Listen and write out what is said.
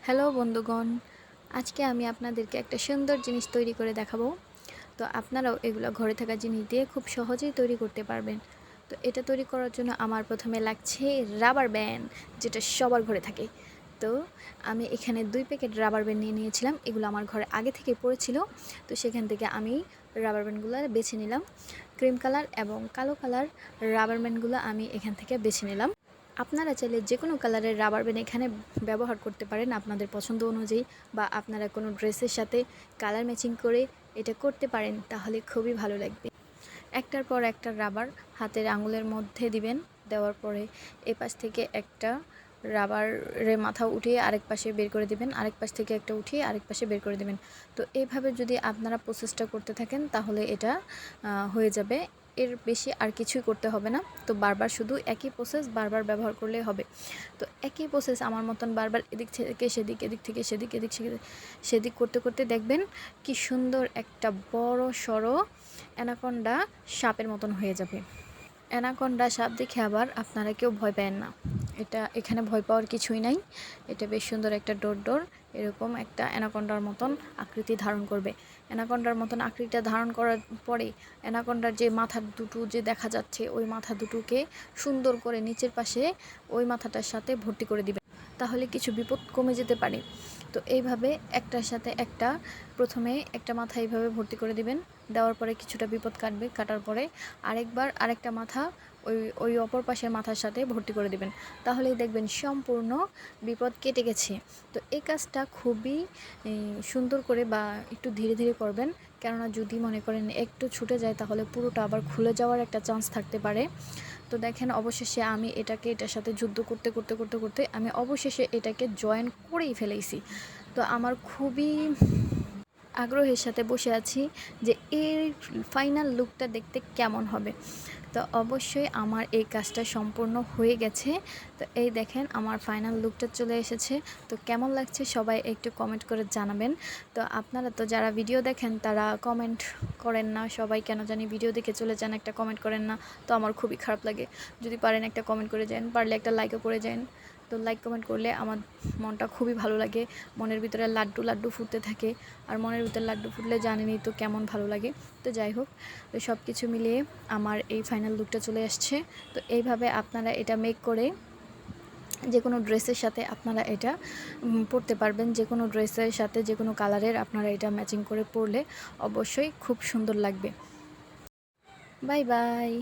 Hello বন্ধুগণ, আজকে আমি আপনাদেরকে একটা সুন্দর জিনিস তৈরি করে দেখাবো। তো আপনারাও এগুলো ঘরে থাকা জিনিস দিয়ে খুব সহজেই তৈরি করতে পারবেন। তো এটা তৈরি করার জন্য আমার প্রথমে লাগছে রাবার ব্যান্ড, যেটা সবার ঘরে থাকে। তো আমি এখানে 2 প্যাকেট রাবার ব্যান্ড নিয়ে নিয়েছিলাম। এগুলো আমার ঘরে আগে থেকে পড়েছিল। তো সেখান থেকে আমি রাবার ব্যান্ডগুলো বেছে নিলাম। ক্রিম কালার এবং কালো কালার রাবার ব্যান্ডগুলো আমি এখান থেকে বেছে নিলাম। আপনারা চাইলে যে কোনো কালারের রাবার ব্যান্ড এখানে ব্যবহার করতে পারেন আপনাদের পছন্দ অনুযায়ী, বা আপনারা কোনো ড্রেসের সাথে কালার ম্যাচিং করে এটা করতে পারেন, তাহলে খুবই ভালো লাগবে। একটার পর একটা রাবার হাতের আঙুলের মধ্যে দিবেন। দেওয়ার পরে এপাশ থেকে একটা রাবারের মাথা উঠিয়ে আরেক পাশে বের করে দিবেন, আরেক পাশ থেকে একটা উঠিয়ে আরেক পাশে বের করে দিবেন। তো এইভাবে যদি আপনারা প্রসেসটা করতে থাকেন তাহলে এটা হয়ে যাবে। এর বেশি আর কিছুই করতে হবে না। তো বারবার শুধু একই প্রসেস বারবার ব্যবহার করলে হবে। তো একই প্রসেস আমার মতন বারবার এদিক থেকে সেদিক, এদিক থেকে সেদিক, এদিক সেদিক করতে করতে দেখবেন কি সুন্দর একটা বড় সড়ো অ্যানাকোন্ডা সাপের মতন হয়ে যাবে। অ্যানাকোন্ডা সাপ দেখে আবার আপনারা কেউ ভয় পাবেন না। এখানে ভয় পাওয়ার কিছুই নাই। এটা বেশ সুন্দর একটা ডোর এরকম একটা অ্যানাকোন্ডার মতন আকৃতি ধারণ করবে। অ্যানাকোন্ডার মতন আকৃতিটা ধারণ করার পরে অ্যানাকোন্ডার যে মাথার দুটো যে দেখা যাচ্ছে, ওই মাথা দুটোকে সুন্দর করে নিচের পাশে ওই মাথাটার সাথে ভর্তি করে দিবেন। তাহলে কিছু বিপদ কমে যেতে পারে। তো এইভাবে একটার সাথে একটা প্রথমে একটা মাথা এইভাবে ভর্তি করে দিবেন। দেওয়ার পরে কিছুটা বিপদ কাটবে, কাটার পরে আরেকবার আরেকটা মাথা ওই ওই অপর পাশের মাথার সাথে ভর্তি করে দিবেন। তাহলেই দেখবেন সম্পূর্ণ বিপদ কেটে গেছে। তো এই কাজটা খুবই সুন্দর করে বা একটু ধীরে ধীরে করবেন, কেননা যদি মনে করেন একটু ছুটে যায় তাহলে পুরোটা আবার খুলে যাওয়ার একটা চান্স থাকতে পারে। তো দেখেন অবশেষে আমি এটার সাথে যুদ্ধ করতে করতে করতে করতে আমি অবশেষে এটাকে জয়েন করেই ফেলেছি। তো আমার খুবই আগ্রহের সাথে বসে আছি যে এর ফাইনাল লুকটা দেখতে কেমন হবে। তো অবশ্যই আমার এই কাজটা সম্পূর্ণ হয়ে গেছে। তো এই দেখেন আমার ফাইনাল লুকটা চলে এসেছে। তো কেমন লাগছে সবাই একটু কমেন্ট করে জানাবেন। তো আপনারা তো যারা ভিডিও দেখেন তারা কমেন্ট করেন না, সবাই কেন জানি ভিডিও দেখে চলে যান, একটা কমেন্ট করেন না। তো আমার খুবই খারাপ লাগে। যদি পারেন একটা কমেন্ট করে যান, পারলে একটা লাইকও করে যান। তো লাইক কমেন্ট করলে আমার মনটা খুবই ভালো লাগে, মনের ভিতরে লাড্ডু লাড্ডু ফুটতে থাকে। আর মনের ভিতরে লাড্ডু ফুটলে জানেনই তো কেমন ভালো লাগে। তো যাই হোক, তো সব কিছু মিলিয়ে আমার এই ফাইনাল লুকটা চলে আসছে। তো এইভাবে আপনারা এটা মেক করে যে কোনো ড্রেসের সাথে আপনারা এটা পরতে পারবেন। যে কোনো ড্রেসের সাথে যে কোনো কালারের আপনারা এটা ম্যাচিং করে পরলে অবশ্যই খুব সুন্দর লাগবে। Bye bye.